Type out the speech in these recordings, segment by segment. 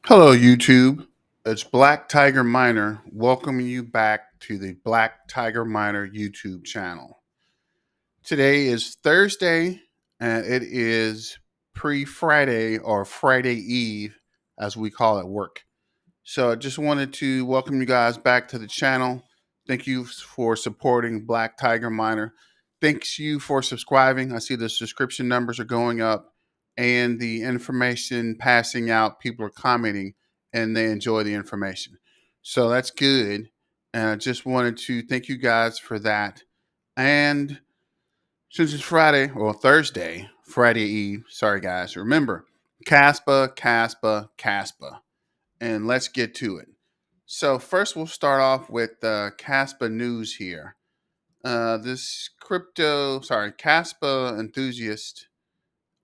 Hello, YouTube. It's Black Tiger Miner welcoming you back to the Black Tiger Miner YouTube channel. Today is Thursday, and it is pre-Friday or Friday Eve, as we call it work. So I just wanted to welcome you guys back to the channel. Thank you for supporting Black Tiger Miner. Thanks you for subscribing. I see the subscription numbers are going up and the information passing out. People are commenting and they enjoy the information. So that's good. And I just wanted to thank you guys for that. And since it's Friday or Thursday, Friday Eve, sorry guys, remember Kaspa, Kaspa, Kaspa. And let's get to it. So first, we'll start off with Kaspa news here. This Kaspa enthusiast,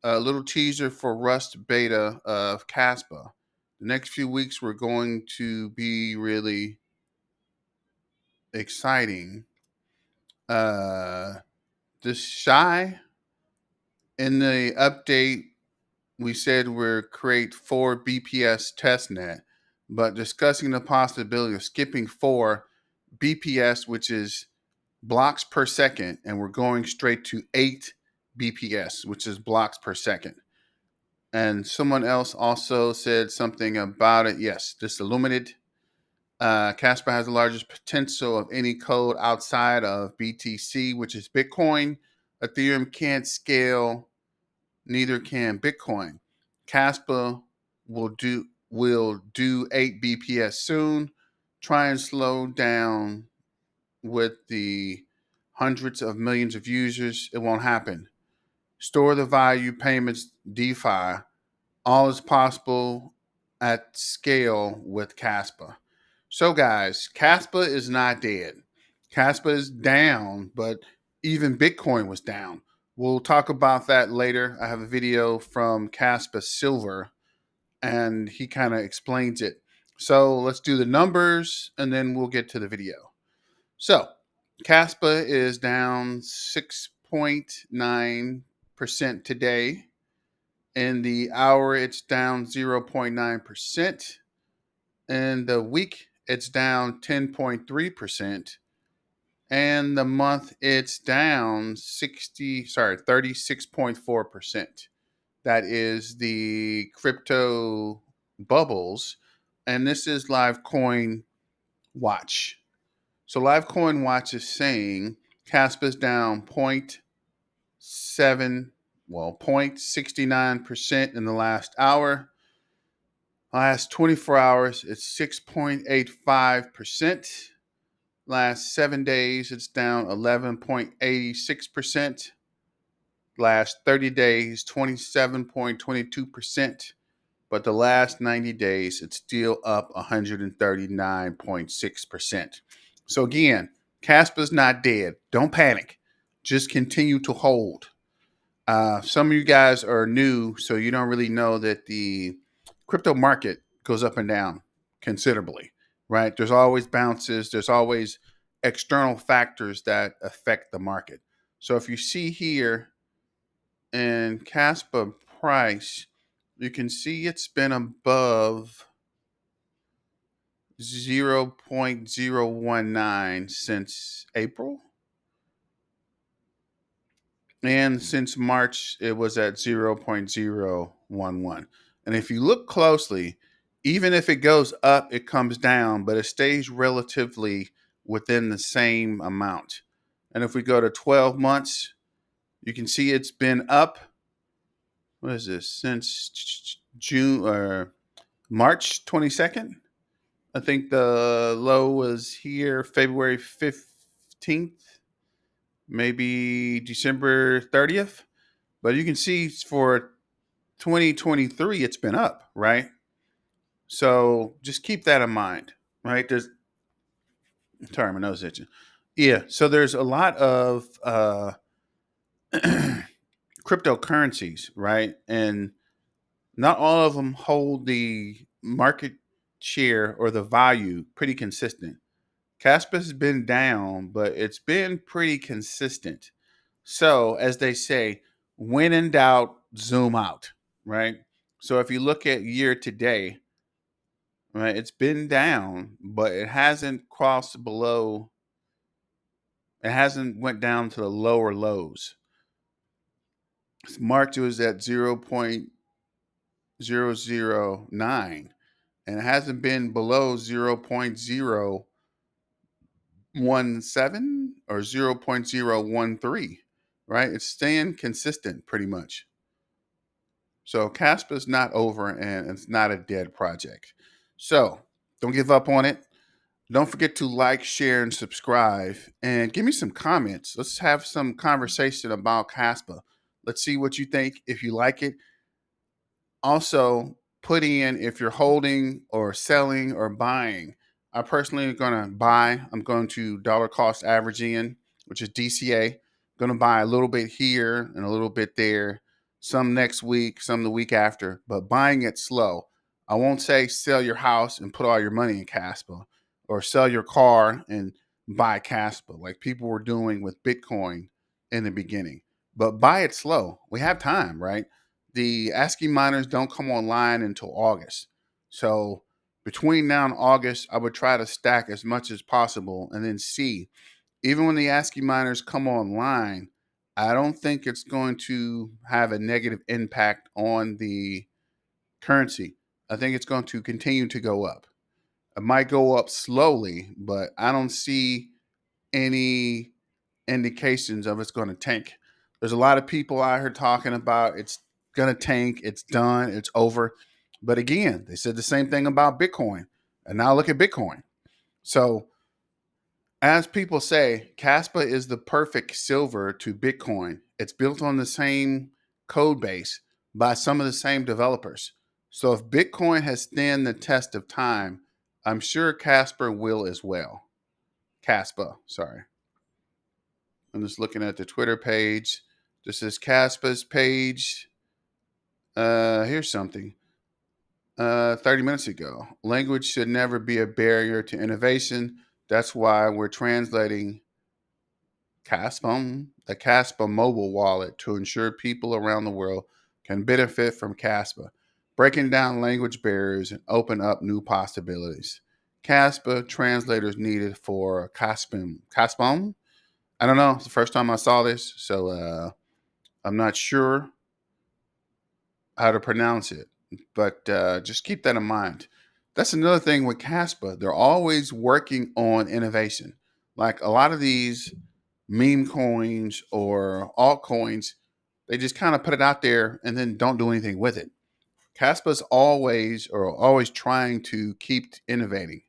a little teaser for Rust beta of Kaspa. The next few weeks were going to be really exciting. This shy in the update, we said we're create 4 BPS testnet, but discussing the possibility of skipping 4 BPS, which is blocks per second, and we're going straight to 8 BPS, which is blocks per second. And someone else also said something about it. Yes, this illuminated. Kaspa has the largest potential of any code outside of BTC, which is Bitcoin. Ethereum can't scale, neither can Bitcoin. Kaspa will do 8 BPS soon. Try and slow down with the hundreds of millions of users. It won't happen. Store the value payments, DeFi. All is possible at scale with Kaspa. So, guys, Kaspa is not dead. Kaspa is down, but even Bitcoin was down. We'll talk about that later. I have a video from Kaspa Silver, and he kind of explains it. So, let's do the numbers, and then we'll get to the video. So, Kaspa is down 6.9% today. In the hour, it's down 0.9%. In the week, it's down 10.3%. And the month, it's down 36.4%. That is the crypto bubbles. And this is Live Coin Watch. So Live Coin Watch is saying Kaspa's down 0.69% in the last hour. Last 24 hours, it's 6.85%. Last 7 days, it's down 11.86%. Last 30 days, 27.22%. But the last 90 days, it's still up 139.6%. So again, Kaspa's not dead. Don't panic. Just continue to hold. Some of you guys are new, so you don't really know that the crypto market goes up and down considerably, right? There's always bounces. There's always external factors that affect the market. So if you see here in Kaspa price, you can see it's been above 0.019 since April. And since March, it was at 0.011. And if you look closely, even if it goes up, it comes down, but it stays relatively within the same amount. And if we go to 12 months, you can see it's been up. What is this? Since June or March 22nd. I think the low was here February 15th, maybe December 30th. But you can see for 2023, it's been up, right? So just keep that in mind, right? Sorry, my nose itching. Yeah, so there's a lot of cryptocurrencies, right? And not all of them hold the market share or the value pretty consistent. Casper has been down, but it's been pretty consistent. So, as they say, when in doubt, zoom out, right? So, if you look at year to date, right? It's been down, but it hasn't crossed below. It hasn't went down to the lower lows. It's marked was at 0.009, and it hasn't been below 0.017 or 0.013, right? It's staying consistent pretty much. So Kaspa is not over and it's not a dead project. So don't give up on it. Don't forget to like, share, and subscribe. And give me some comments. Let's have some conversation about Kaspa. Let's see what you think. If you like it, also put in if you're holding or selling or buying. I personally am going to buy. I'm going to dollar cost average in, which is DCA. Going to buy a little bit here and a little bit there, some next week, some the week after, but buying it slow. I won't say sell your house and put all your money in Kaspa, or sell your car and buy Kaspa like people were doing with Bitcoin in the beginning. But buy it slow. We have time, right? The ASCII miners don't come online until August. So between now and August, I would try to stack as much as possible and then see. Even when the ASCII miners come online, I don't think it's going to have a negative impact on the currency. I think it's going to continue to go up. It might go up slowly, but I don't see any indications of it's going to tank. There's a lot of people out here talking about it's going to tank, it's done, it's over. But again, they said the same thing about Bitcoin. And now look at Bitcoin. So, as people say, Kaspa is the perfect silver to Bitcoin. It's built on the same code base by some of the same developers. So, if Bitcoin has stand the test of time, I'm sure Casper will as well. Kaspa, sorry. I'm just looking at the Twitter page. This is Kaspa's page. Here's something. 30 minutes ago. Language should never be a barrier to innovation. That's why we're translating Kaspa, the Kaspa mobile wallet, to ensure people around the world can benefit from Kaspa, breaking down language barriers and open up new possibilities. Kaspa translators needed for Kaspam. Kaspam? I don't know. It's the first time I saw this, so I'm not sure how to pronounce it, but just keep that in mind. That's another thing with Caspa. They're always working on innovation. Like a lot of these meme coins or altcoins, they just kind of put it out there and then don't do anything with it. Caspa's always trying to keep innovating.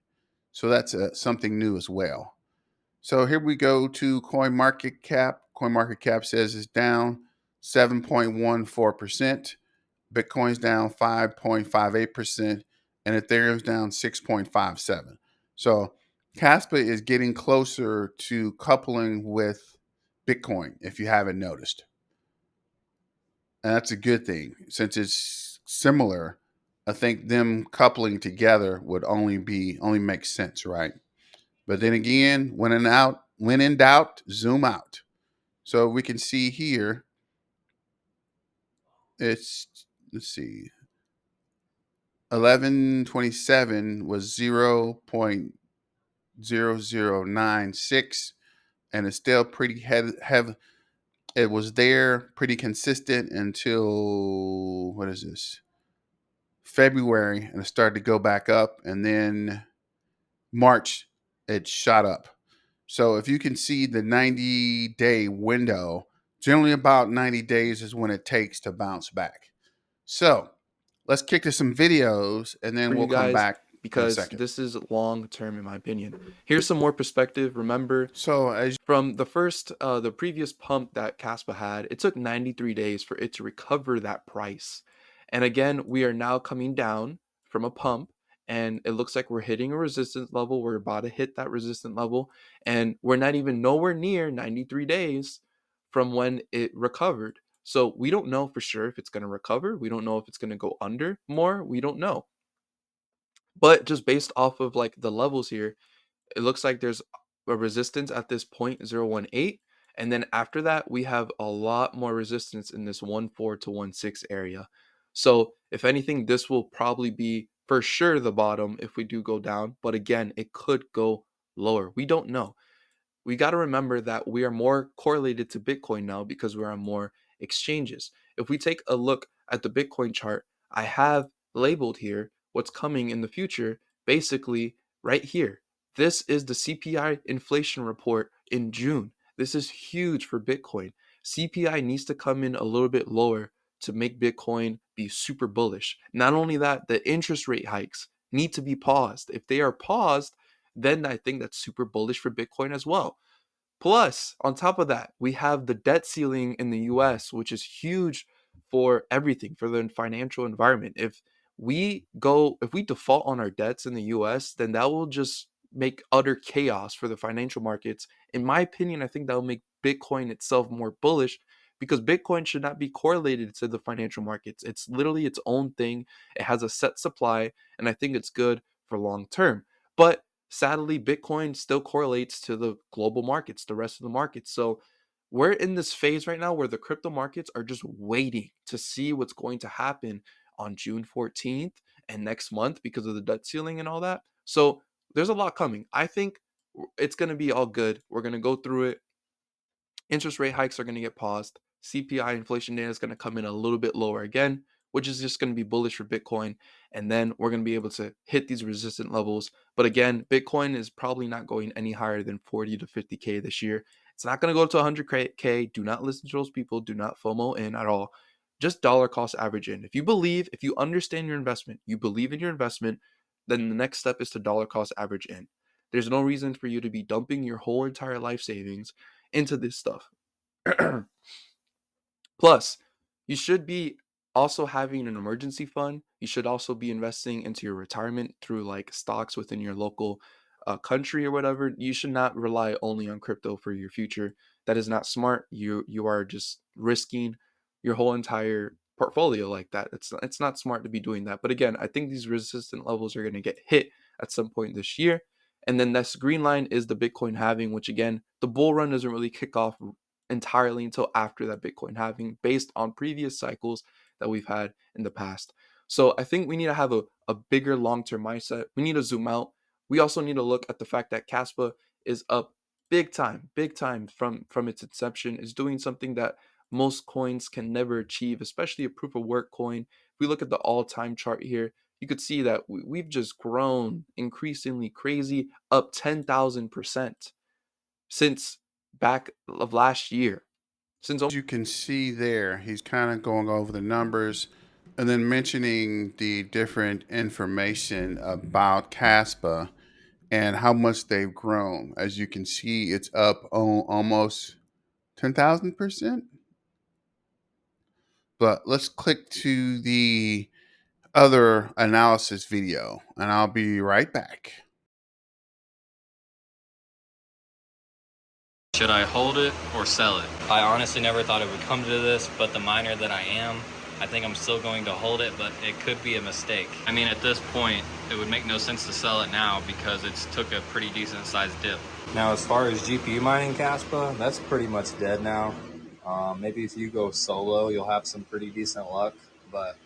So that's something new as well. So here we go to CoinMarketCap. CoinMarketCap says it's down 7.14%. Bitcoin's down 5.58%, and Ethereum's down 6.57. So Kaspa is getting closer to coupling with Bitcoin, if you haven't noticed. And that's a good thing. Since it's similar, I think them coupling together would only make sense, right? But then again, when in doubt, zoom out. So we can see here, it's let's see, 1127 was 0.0096, and it's still pretty heavy. It was there pretty consistent until what is this, February, and it started to go back up, and then March it shot up. So if you can see the 90-day window, generally about 90 days is when it takes to bounce back. So let's kick to some videos and then For you we'll come guys back in a because second. this is long term in my opinion. Here's some more perspective. Remember, So as from the previous pump that Kaspa had, it took 93 days for it to recover that price. And again, we are now coming down from a pump, and it looks like we're hitting a resistance level. We're about to hit that resistance level, and we're not even nowhere near 93 days from when it recovered. So we don't know for sure if it's going to recover. We don't know if it's going to go under more. We don't know. But just based off of like the levels here, it looks like there's a resistance at this 0.018, and then after that we have a lot more resistance in this 1.4 to 1.6 area. So if anything, this will probably be for sure the bottom if we do go down, but again, it could go lower. We don't know. We got to remember that we are more correlated to Bitcoin now because we're on more exchanges. If we take a look at the Bitcoin chart, I have labeled here what's coming in the future, basically right here. This is the CPI inflation report in June. This is huge for Bitcoin. CPI needs to come in a little bit lower to make Bitcoin be super bullish. Not only that, the interest rate hikes need to be paused. If they are paused, then I think that's super bullish for Bitcoin as well. Plus, on top of that, we have the debt ceiling in the US, which is huge for everything, for the financial environment. If we default on our debts in the US, then that will just make utter chaos for the financial markets. In my opinion, I think that will make Bitcoin itself more bullish because Bitcoin should not be correlated to the financial markets. It's literally its own thing. It has a set supply, and I think it's good for long term. But sadly, Bitcoin still correlates to the global markets, the rest of the markets. So we're in this phase right now where the crypto markets are just waiting to see what's going to happen on June 14th and next month because of the debt ceiling and all that. So there's a lot coming. I think it's going to be all good. We're going to go through it. Interest rate hikes are going to get paused. CPI inflation data is going to come in a little bit lower again, which is just going to be bullish for Bitcoin. And then we're going to be able to hit these resistant levels. But again, Bitcoin is probably not going any higher than 40 to 50K this year. It's not going to go to 100K. Do not listen to those people. Do not FOMO in at all. Just dollar cost average in. If you understand your investment, you believe in your investment, then the next step is to dollar cost average in. There's no reason for you to be dumping your whole entire life savings into this stuff. Plus, you should be also having an emergency fund. You should also be investing into your retirement through like stocks within your local country or whatever. You should not rely only on crypto for your future. That is not smart. You are just risking your whole entire portfolio like that. It's not smart to be doing that. But again, I think these resistant levels are going to get hit at some point this year. And then this green line is the Bitcoin halving, which again, the bull run doesn't really kick off entirely until after that Bitcoin halving based on previous cycles that we've had in the past. So I think we need to have a bigger long-term mindset. We need to zoom out. We also need to look at the fact that Kaspa is up big time from its inception, is doing something that most coins can never achieve, especially a proof of work coin. If we look at the all-time chart here, you could see that we've just grown increasingly crazy, up 10,000% since back of last year. As you can see there, he's kind of going over the numbers and then mentioning the different information about Caspa and how much they've grown. As you can see, it's up on almost 10,000%. But let's click to the other analysis video and I'll be right back. Should I hold it or sell it? I honestly never thought it would come to this, but the miner that I am, I think I'm still going to hold it, but it could be a mistake. I mean, at this point, it would make no sense to sell it now because it's took a pretty decent sized dip. Now, as far as GPU mining, Kaspa, that's pretty much dead now. Maybe if you go solo, you'll have some pretty decent luck, but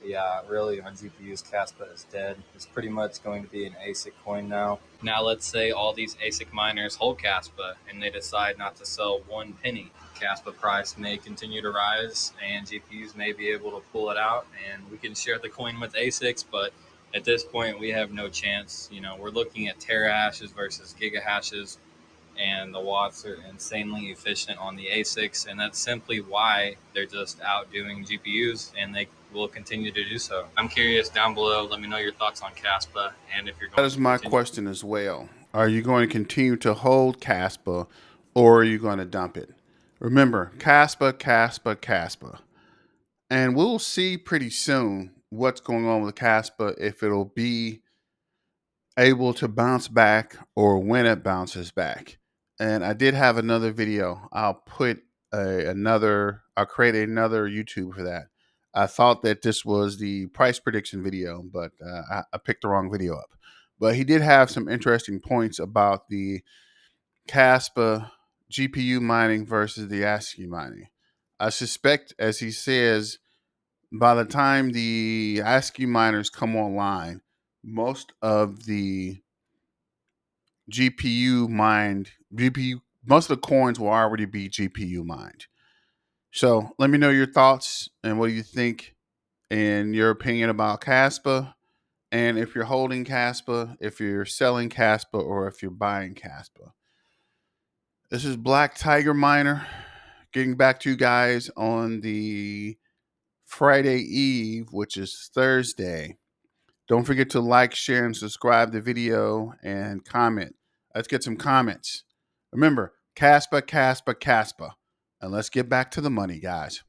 yeah, really on GPUs, Kaspa is dead. It's pretty much going to be an ASIC coin now. Now, let's say all these ASIC miners hold Kaspa and they decide not to sell one penny. Kaspa price may continue to rise and GPUs may be able to pull it out and we can share the coin with ASICs, but at this point we have no chance. You know, we're looking at terahashes versus gigahashes, and the watts are insanely efficient on the ASICs, and that's simply why they're just outdoing GPUs, and they will continue to do so. I'm curious down below. Let me know your thoughts on Kaspa, and if you're going That is to my continue. question as well. Are you going to continue to hold Caspa or are you going to dump it? Remember, Caspa, Caspa, Caspa. And we'll see pretty soon what's going on with Caspa, if it'll be able to bounce back or when it bounces back. And I did have another video. I'll create another YouTube for that. I thought that this was the price prediction video, but I picked the wrong video up. But he did have some interesting points about the Caspa GPU mining versus the ASCII mining. I suspect, as he says, by the time the ASCII miners come online, most of the most of the coins will already be GPU mined. So let me know your thoughts and what do you think and your opinion about Kaspa. And if you're holding Kaspa, if you're selling Kaspa, or if you're buying Kaspa. This is Black Tiger Miner getting back to you guys on the Friday Eve, which is Thursday. Don't forget to like, share, and subscribe the video and comment. Let's get some comments. Remember, Kaspa, Kaspa, Kaspa. And let's get back to the money, guys.